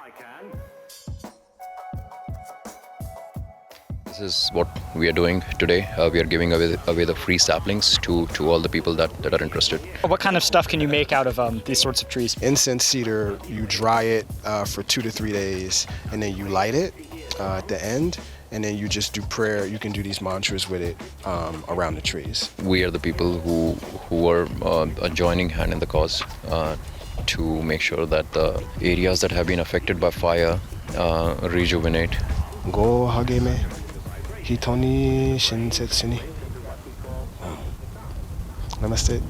I can. This is what we are doing today. We are giving away the free saplings to all the people that are interested. What kind of stuff can you make out of these sorts of trees? Incense cedar, you dry it for 2 to 3 days, and then you light it at the end, and then you just do prayer. You can do these mantras with it around the trees. We are the people who are joining hand in the cause to make sure that the areas that have been affected by fire rejuvenate. Go hageme, hitoni shinsetsuni. Namaste.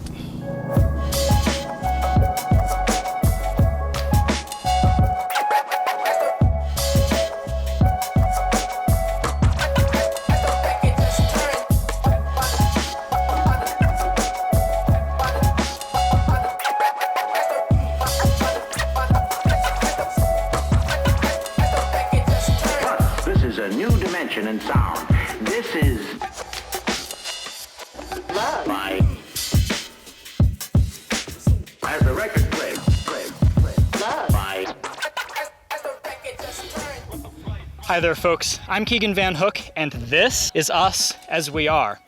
This is a new dimension in sound. This is love. As the record plays, love. Hi there, folks. I'm Keegan Van Hook, and this is Us As We Are.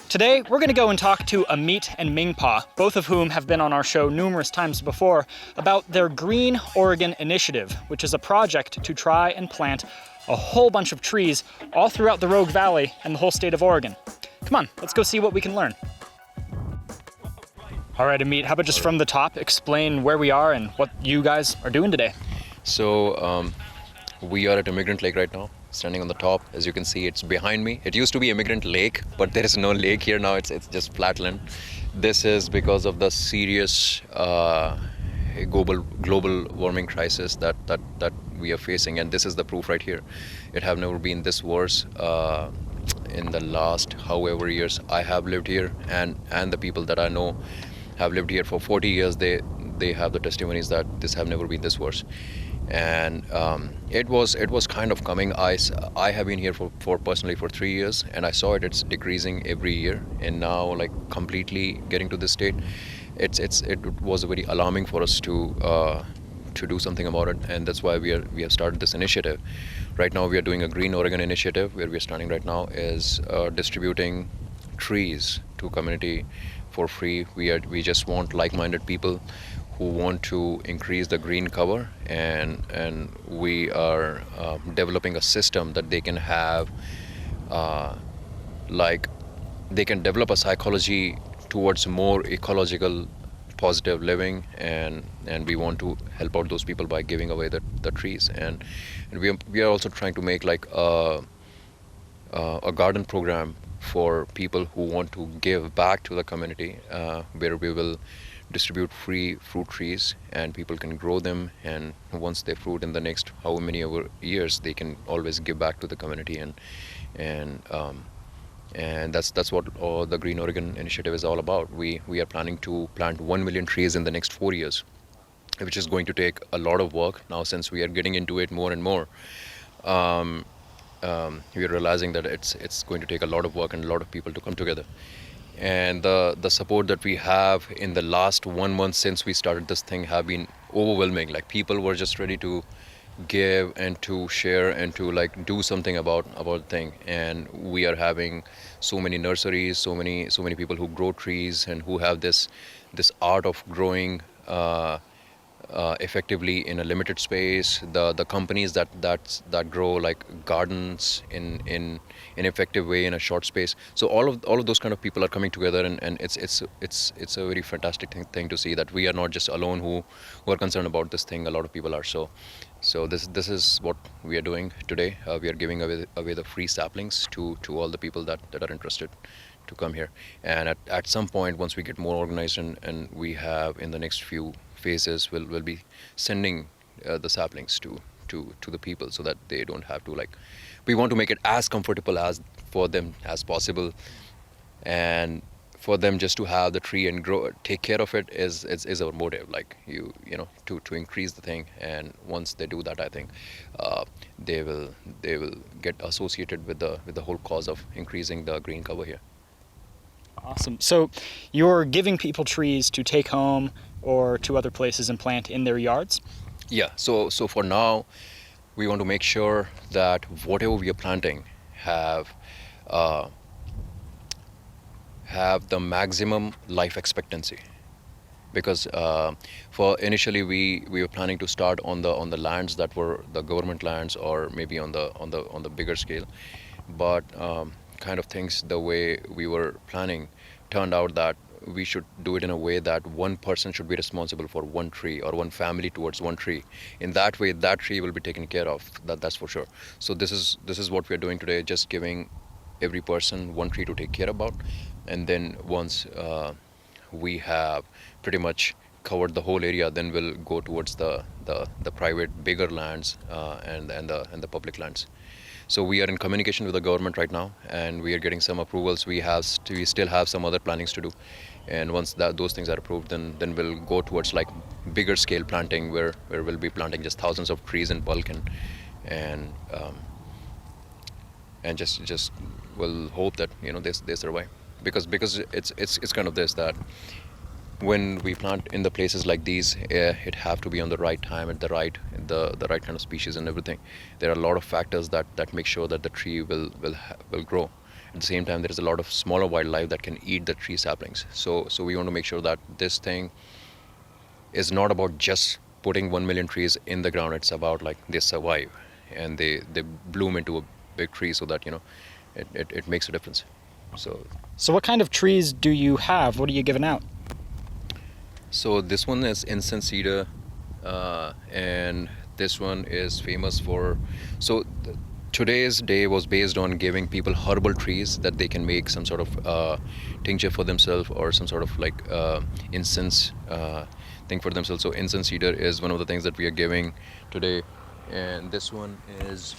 Today, we're going to go and talk to Amit and Mmmingpha, both of whom have been on our show numerous times before, about their Green Oregon Initiative, which is a project to try and plant a whole bunch of trees all throughout the Rogue Valley and the whole state of Oregon. Come on, let's go see what we can learn. All right, Amit, how about just from the top, explain where we are and what you guys are doing today? So we are at Emigrant Lake right now, standing on the top. As you can see, it's behind me. It used to be Emigrant Lake, but there is no lake here now. It's just flatland. This is because of the serious global warming crisis that we are facing, and this is the proof right here. It have never been this worse in the last however years I have lived here, and the people that I know have lived here for 40 years. They have the testimonies that this have never been this worse. And it was kind of coming. I have been here for personally for 3 years, and I saw it's decreasing every year, and now like completely getting to this state. It was very alarming for us to do something about it, and that's why we have started this initiative. Right now we are doing a Green Oregon initiative. Where we are starting right now is distributing trees to community for free. We just want like-minded people who want to increase the green cover, and we are developing a system that they can have, they can develop a psychology towards more ecological positive living, and we want to help out those people by giving away the trees, and we are also trying to make like a garden program for people who want to give back to the community, where we will distribute free fruit trees, and people can grow them, and once they fruit in the next how many years, they can always give back to the community, and that's what the Green Oregon Initiative is all about. We are planning to plant 1 million trees in the next 4 years, which is going to take a lot of work. Now, since we are getting into it more and more, we are realizing that it's going to take a lot of work and a lot of people to come together. And the support that we have in the last 1 month since we started this thing have been overwhelming. Like, people were just ready to give and to share and to like do something about the thing. And we are having so many nurseries, so many people who grow trees and who have this art of growing effectively in a limited space. The companies that grow like gardens in an effective way in a short space. So all of those kind of people are coming together, and it's a very fantastic thing to see that we are not just alone who are concerned about this thing. A lot of people are. So this is what we are doing today. We are giving away the free saplings to all the people that are interested to come here. And at some point, once we get more organized and we have in the next few phases, we'll be sending the saplings to the people, so that they don't have to like. We want to make it as comfortable as for them as possible, and for them just to have the tree and grow, take care of it is our motive. Like you know to increase the thing, and once they do that, I think they will get associated with the whole cause of increasing the green cover here. Awesome. So you're giving people trees to take home or to other places and plant in their yards? Yeah. So for now, we want to make sure that whatever we are planting have uh, have the maximum life expectancy. Because for initially we were planning to start on the lands that were the government lands, or maybe on the bigger scale, but kind of things the way we were planning turned out that we should do it in a way that one person should be responsible for one tree, or one family towards one tree. In that way, that tree will be taken care of. That's for sure. So this is what we are doing today, just giving every person one tree to take care about. And then once we have pretty much covered the whole area, then we'll go towards the private bigger lands, and the public lands. So we are in communication with the government right now, and we are getting some approvals. We still have some other plannings to do, and once those things are approved, then we'll go towards like bigger scale planting, where we'll be planting just thousands of trees in bulk, and just we'll hope that they survive, because it's kind of this, that when we plant in the places like these, it have to be on the right time, at the right kind of species and everything. There are a lot of factors that make sure that the tree will grow. At the same time, there is a lot of smaller wildlife that can eat the tree saplings. So we want to make sure that this thing is not about just putting 1 million trees in the ground. It's about like they survive and they bloom into a big tree, so that it makes a difference. So what kind of trees do you have? What are you giving out? So this one is incense cedar, and this one is famous for. So today's day was based on giving people herbal trees that they can make some sort of tincture for themselves, or some sort of like incense thing for themselves. So incense cedar is one of the things that we are giving today, and this one is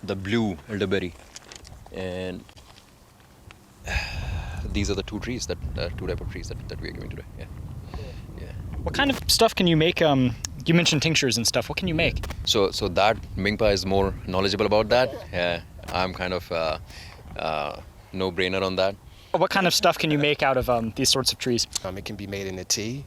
the blue elderberry, and these are the two type of trees that we are giving today. Yeah. What kind of stuff can you make? You mentioned tinctures and stuff. What can you make? So that Mmmingpha is more knowledgeable about that. I'm kind of no-brainer on that. What kind of stuff can you make out of these sorts of trees? It can be made into tea.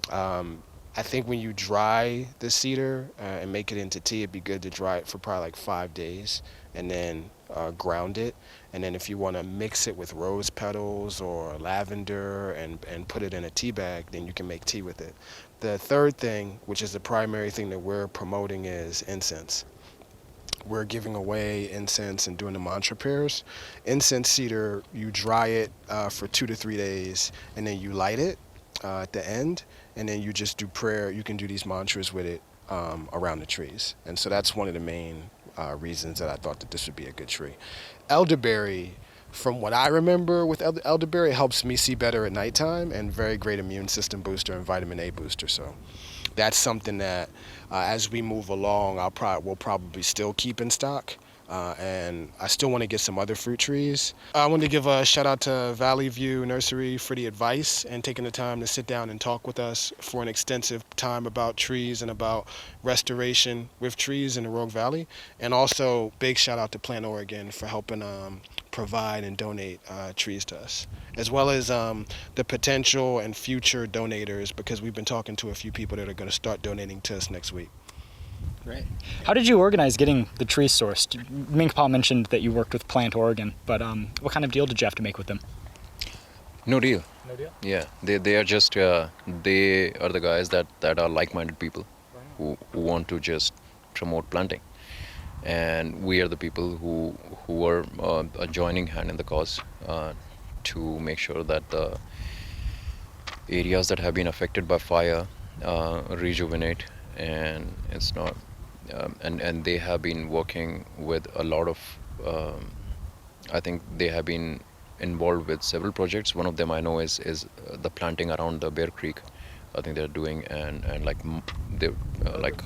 I think when you dry the cedar and make it into tea, it'd be good to dry it for probably like 5 days, and then ground it. And then if you want to mix it with rose petals or lavender and put it in a tea bag, then you can make tea with it. The third thing, which is the primary thing that we're promoting, is incense. We're giving away incense and doing the mantra prayers. Incense cedar, you dry it for 2 to 3 days, and then you light it at the end, and then you just do prayer. You can do these mantras with it around the trees. And so that's one of the main reasons that I thought that this would be a good tree. Elderberry, from what I remember with elderberry, helps me see better at nighttime, and very great immune system booster and vitamin A booster. So that's something that as we move along, we'll probably still keep in stock. And I still want to get some other fruit trees. I want to give a shout out to Valley View Nursery for the advice and taking the time to sit down and talk with us for an extensive time about trees and about restoration with trees in the Rogue Valley. And also big shout out to Plant Oregon for helping provide and donate trees to us, as well as the potential and future donators, because we've been talking to a few people that are going to start donating to us next week. Right. How did you organize getting the trees sourced? Mmmingpha mentioned that you worked with Plant Oregon, but what kind of deal did you have to make with them? No deal. No deal? Yeah, they are just they are the guys that are like-minded people who want to just promote planting, and we are the people who are a joining hand in the cause to make sure that the areas that have been affected by fire rejuvenate, and it's not. And they have been working with a lot of. I think they have been involved with several projects. One of them I know is the planting around the Bear Creek. I think they're doing and like they like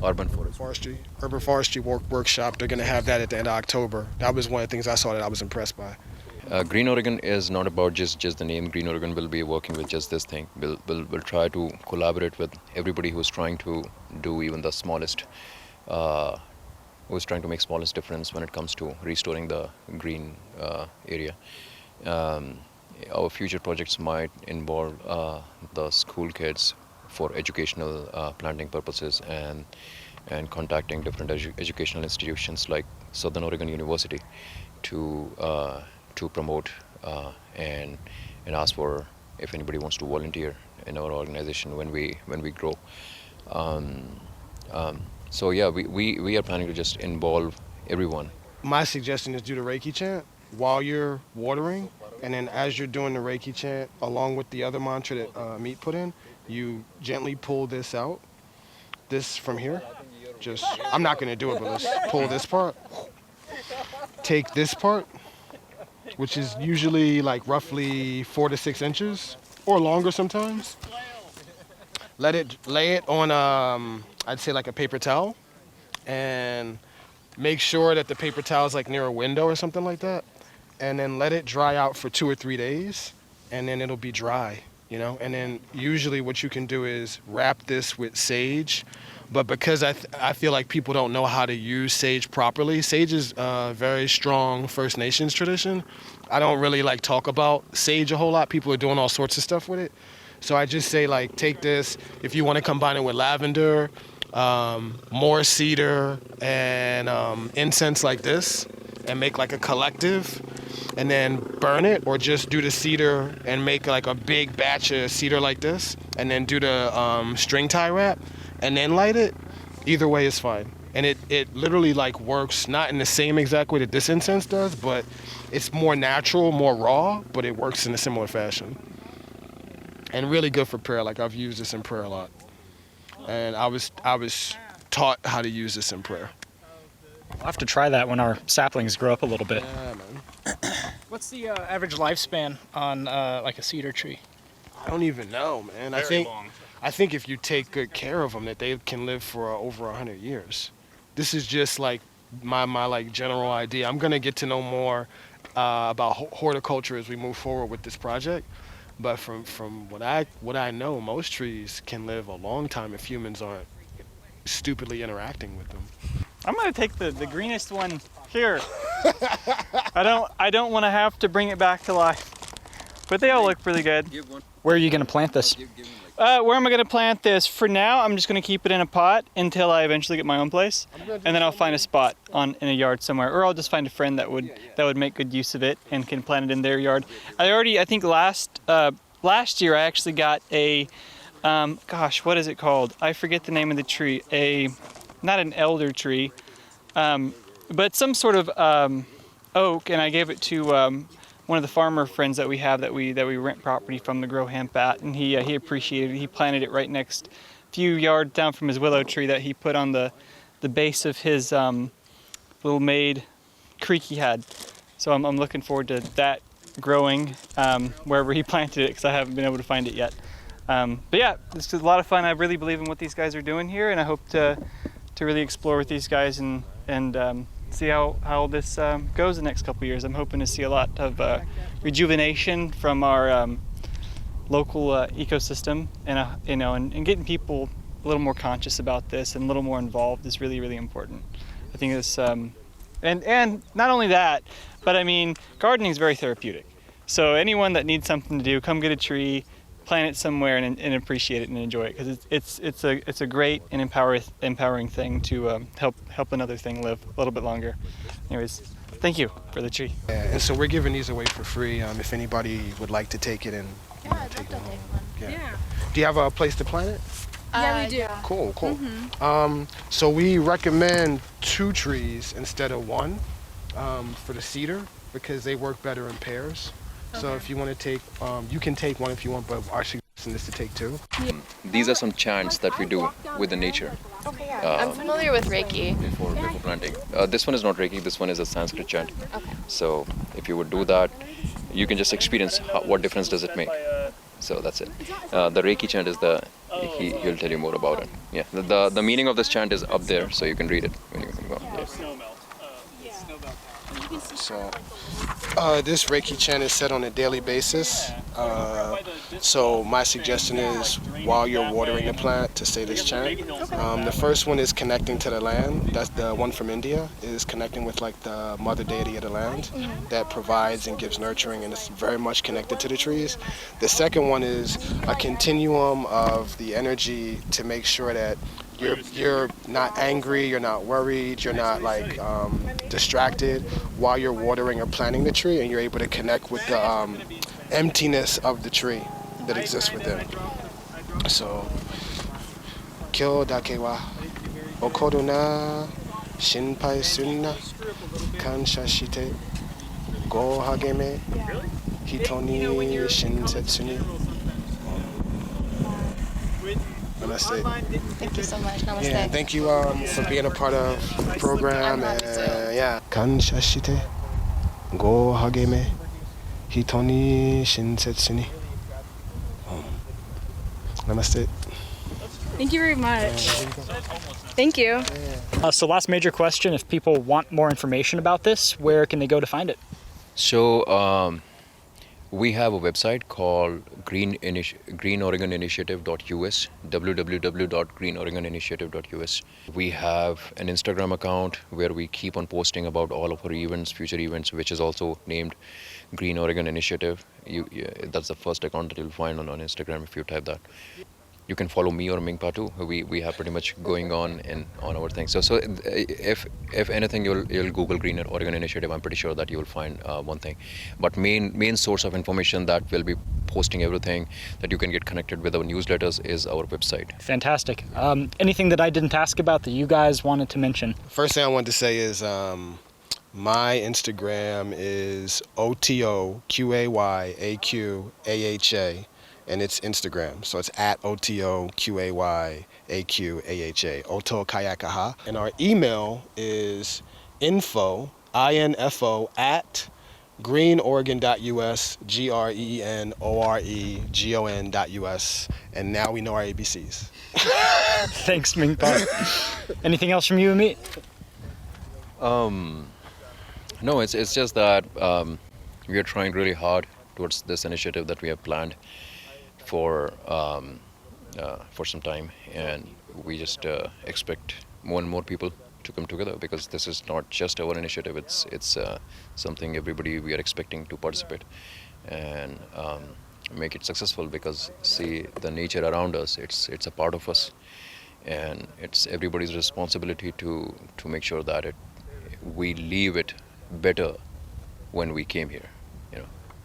urban forestry. Urban forestry workshop. They're going to have that at the end of October. That was one of the things I saw that I was impressed by. Green Oregon is not about just the name. Green Oregon will be working with just this thing. We'll try to collaborate with everybody who's trying to do even the smallest, who's trying to make smallest difference when it comes to restoring the green area. Our future projects might involve the school kids for educational planting purposes, and contacting different educational institutions like Southern Oregon University to promote and ask for if anybody wants to volunteer in our organization when we grow. So yeah, we are planning to just involve everyone. My suggestion is do the Reiki chant while you're watering, and then as you're doing the Reiki chant, along with the other mantra that Amit put in, you gently pull this out, this from here. Just, I'm not gonna do it, but let's pull this part. Take this part, which is usually like roughly 4 to 6 inches, or longer sometimes. Lay it on, I'd say like a paper towel, and make sure that the paper towel is like near a window or something like that, and then let it dry out for 2 or 3 days, and then it'll be dry, you know. And then usually what you can do is wrap this with sage, but because I feel like people don't know how to use sage properly. Sage is a very strong First Nations tradition. I don't really like talk about sage a whole lot. People are doing all sorts of stuff with it. So I just say, like, take this, if you want to combine it with lavender, more cedar, and incense like this, and make like a collective, and then burn it, or just do the cedar and make like a big batch of cedar like this, and then do the string tie wrap, and then light it. Either way is fine. And it literally like works, not in the same exact way that this incense does, but it's more natural, more raw, but it works in a similar fashion. And really good for prayer. Like, I've used this in prayer a lot. And I was taught how to use this in prayer. We'll have to try that when our saplings grow up a little bit. Yeah, man. What's the average lifespan on like a cedar tree? I don't even know, man. I think if you take good care of them, that they can live for over 100 years. This is just like my like general idea. I'm gonna get to know more about horticulture as we move forward with this project. But from what I know, most trees can live a long time if humans aren't stupidly interacting with them. I'm gonna take the greenest one here. I don't want to have to bring it back to life, but they all look really good. Where are you gonna plant this? Where am I gonna plant this? For now, I'm just gonna keep it in a pot until I eventually get my own place, and then I'll find a spot in a yard somewhere, or I'll just find a friend that would make good use of it and can plant it in their yard. I think last year I actually got a what is it called? I forget the name of the tree. Not an elder tree, but some sort of oak, and I gave it to one of the farmer friends that we have that we rent property from to grow hemp at, and he appreciated it. He planted it right next, few yards down from his willow tree that he put on the base of his little made creek he had. So I'm looking forward to that growing wherever he planted it, because I haven't been able to find it yet. But yeah, it's a lot of fun. I really believe in what these guys are doing here, and I hope to really explore with these guys and see how this goes the next couple of years. I'm hoping to see a lot of rejuvenation from our local ecosystem, and getting people a little more conscious about this and a little more involved is really, really important. I think this, and not only that, but I mean, gardening is very therapeutic. So anyone that needs something to do, come get a tree, plant it somewhere, and appreciate it and enjoy it, because it's a great and empowering thing to help another thing live a little bit longer. Anyways, thank you for the tree. Yeah, and so we're giving these away for free. If anybody would like to take it and take it home. Yeah. Do you have a place to plant it? Yeah, we do. Cool. So we recommend 2 trees instead of 1 for the cedar, because they work better in pairs. Okay. So if you want to take, you can take 1 if you want, but our suggestion is to take 2. These are some chants that we do with the nature. Okay, yeah. I'm familiar with Reiki. Before planting. This one is not Reiki, this one is a Sanskrit chant. Okay. So if you would do that, you can just experience what difference does it make. So that's it. The Reiki chant is he'll tell you more about it. Yeah, the meaning of this chant is up there, so you can read it when you go. Yeah. So this Reiki chant is said on a daily basis. So my suggestion is, while you're watering the plant, to say this chant. The first one is connecting to the land. That's the one from India, is connecting with like the mother deity of the land that provides and gives nurturing, and it's very much connected to the trees. The second one is a continuum of the energy to make sure that you're not angry, you're not worried, you're not like distracted while you're watering or planting the tree, and you're able to connect with the emptiness of the tree that exists within. So, kyo dake wa okoru na shinpai sunna kansha shite go hageme hito ni shinsetsu ni. And that's it. Thank you so much. Namaste. Yeah, thank you for being a part of the program. I'm happy Yeah. Kansha shite go hageme hito ni shinsetsu ni. Namaste. Thank you very much. Thank you. So last major question, if people want more information about this, where can they go to find it? So we have a website called greenoregoninitiative.us, www.greenoregoninitiative.us. We have an Instagram account where we keep on posting about all of our events, future events, which is also named Green Oregon Initiative. That's the first account that you'll find on Instagram if you type that. You can follow me or Mmmingpha too. We have pretty much going on our thing. So if anything, you'll Google Green Oregon Initiative. I'm pretty sure that you will find one thing. But main source of information that will be posting everything that you can get connected with our newsletters is our website. Fantastic. Anything that I didn't ask about that you guys wanted to mention? First thing I wanted to say is my Instagram is OTOQAYAQAHA, and it's Instagram. So it's at OTOQAYAQAHA, Oto Kayakaha. And our email is info at greenoregon.us, GREENOREGON.us. And now we know our ABCs. Thanks, Mmmingpha. Anything else from you, Amit? No, it's just that we are trying really hard towards this initiative that we have planned for some time, and we just expect more and more people to come together, because this is not just our initiative. It's something everybody we are expecting to participate and make it successful, because see, the nature around us, it's a part of us, and it's everybody's responsibility to make sure that we leave it better when we came here.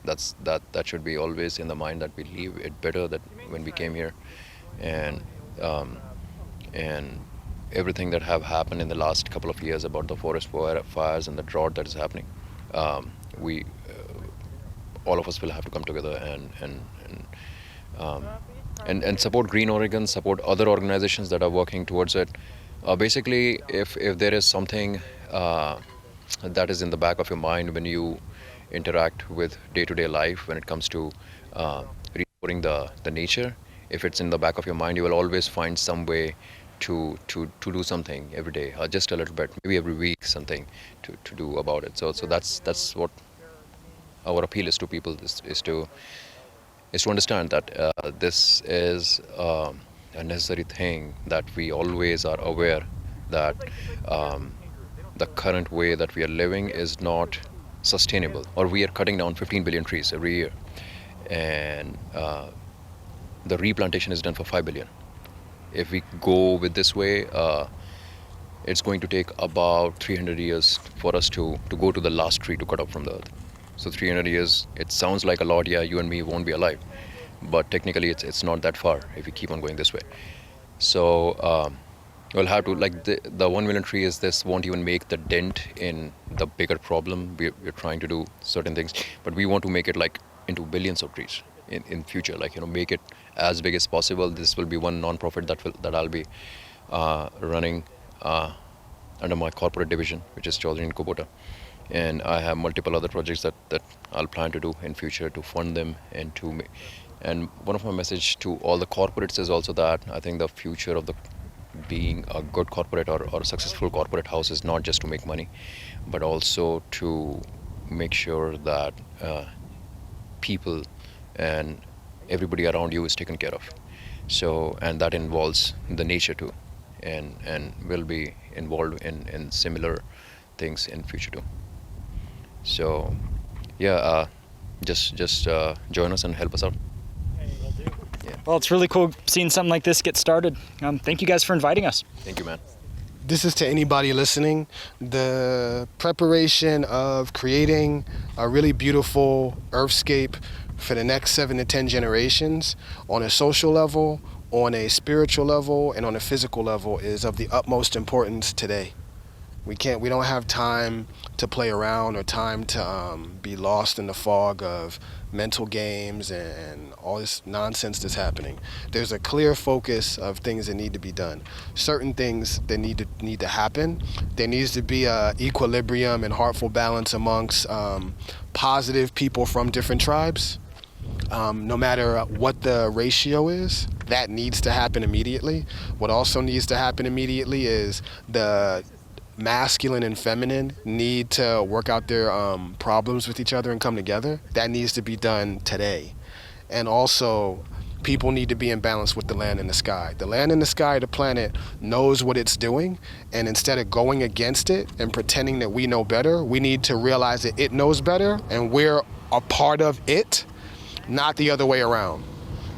That should be always in the mind, that we leave it better that when we came here, and everything that have happened in the last couple of years about the forest fires and the drought that is happening, we all of us will have to come together and support Green Oregon, support other organizations that are working towards it. Basically, if there is something that is in the back of your mind when you interact with day-to-day life, when it comes to restoring the nature, if it's in the back of your mind, you will always find some way to do something every day, just a little bit, maybe every week, something to do about it. So that's what our appeal is to people, is to understand that this is a necessary thing, that we always are aware that the current way that we are living is not sustainable, or we are cutting down 15 billion trees every year, and the replantation is done for 5 billion. If we go with this way, it's going to take about 300 years for us to go to the last tree to cut off from the earth. So 300 years, it sounds like a lot. Yeah, you and me won't be alive, but technically it's not that far if we keep on going this way. So we'll have to, like, the 1 million tree is this won't even make the dent in the bigger problem. We're trying to do certain things, but we want to make it like into billions of trees in future, like, make it as big as possible. This will be one non-profit that I'll be running under my corporate division, which is Choudhary and Kubota. And I have multiple other projects that I'll plan to do in future to fund them, and one of my message to all the corporates is also that I think the future of being a good corporate or a successful corporate house is not just to make money, but also to make sure that people and everybody around you is taken care of. So, and that involves the nature too, and will be involved in similar things in future too. So, yeah, just join us and help us out. Well, it's really cool seeing something like this get started. Thank you guys for inviting us. Thank you, man. This is to anybody listening. The preparation of creating a really beautiful earthscape for the next 7 to 10 generations on a social level, on a spiritual level, and on a physical level is of the utmost importance today. We don't have time to play around or time to be lost in the fog of mental games and all this nonsense that's happening. There's a clear focus of things that need to be done. Certain things that need to happen. There needs to be a equilibrium and heartful balance amongst positive people from different tribes. No matter what the ratio is, that needs to happen immediately. What also needs to happen immediately is the masculine and feminine need to work out their problems with each other and come together. That needs to be done today. And also, people need to be in balance with the land and the sky. The land and the sky, the planet, knows what it's doing, and instead of going against it and pretending that we know better, we need to realize that it knows better and we're a part of it, not the other way around.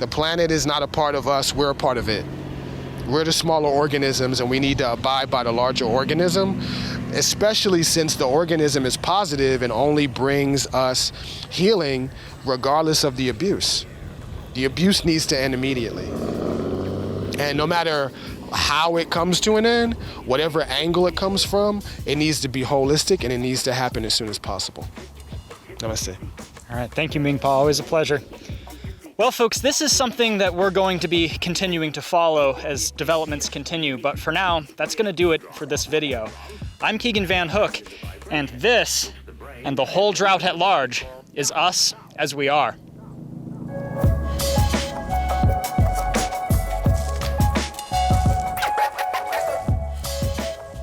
The planet is not a part of us, we're a part of it. We're the smaller organisms and we need to abide by the larger organism, especially since the organism is positive and only brings us healing regardless of the abuse. The abuse needs to end immediately. And no matter how it comes to an end, whatever angle it comes from, it needs to be holistic and it needs to happen as soon as possible. Namaste. All right, thank you, Mmmingpha. Always a pleasure. Well, folks, this is something that we're going to be continuing to follow as developments continue, but for now, that's going to do it for this video. I'm Keegan Van Hook, and this, and the whole drought at large, is us as we are.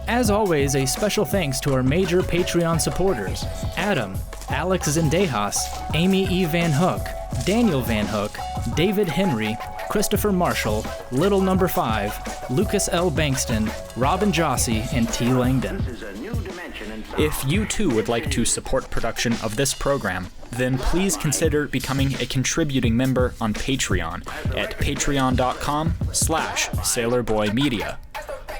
As always, a special thanks to our major Patreon supporters: Adam, Alex Zendejas, Amy E. Van Hook, Daniel Van Hook, David Henry, Christopher Marshall, Little Number 5, Lucas L. Bankston, Robin Jossie, and T. Langdon. If you too would like to support production of this program, then please consider becoming a contributing member on Patreon at patreon.com/sailorboymedia.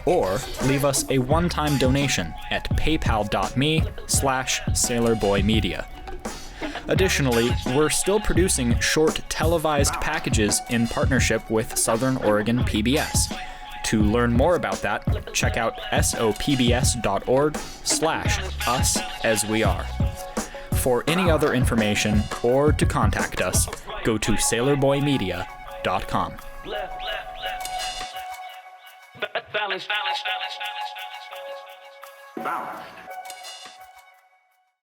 Or leave us a one-time donation at paypal.me/sailorboymedia. Additionally, we're still producing short televised packages in partnership with Southern Oregon PBS. To learn more about that, check out sopbs.org/usasweare. For any other information or to contact us, go to sailorboymedia.com. Balance.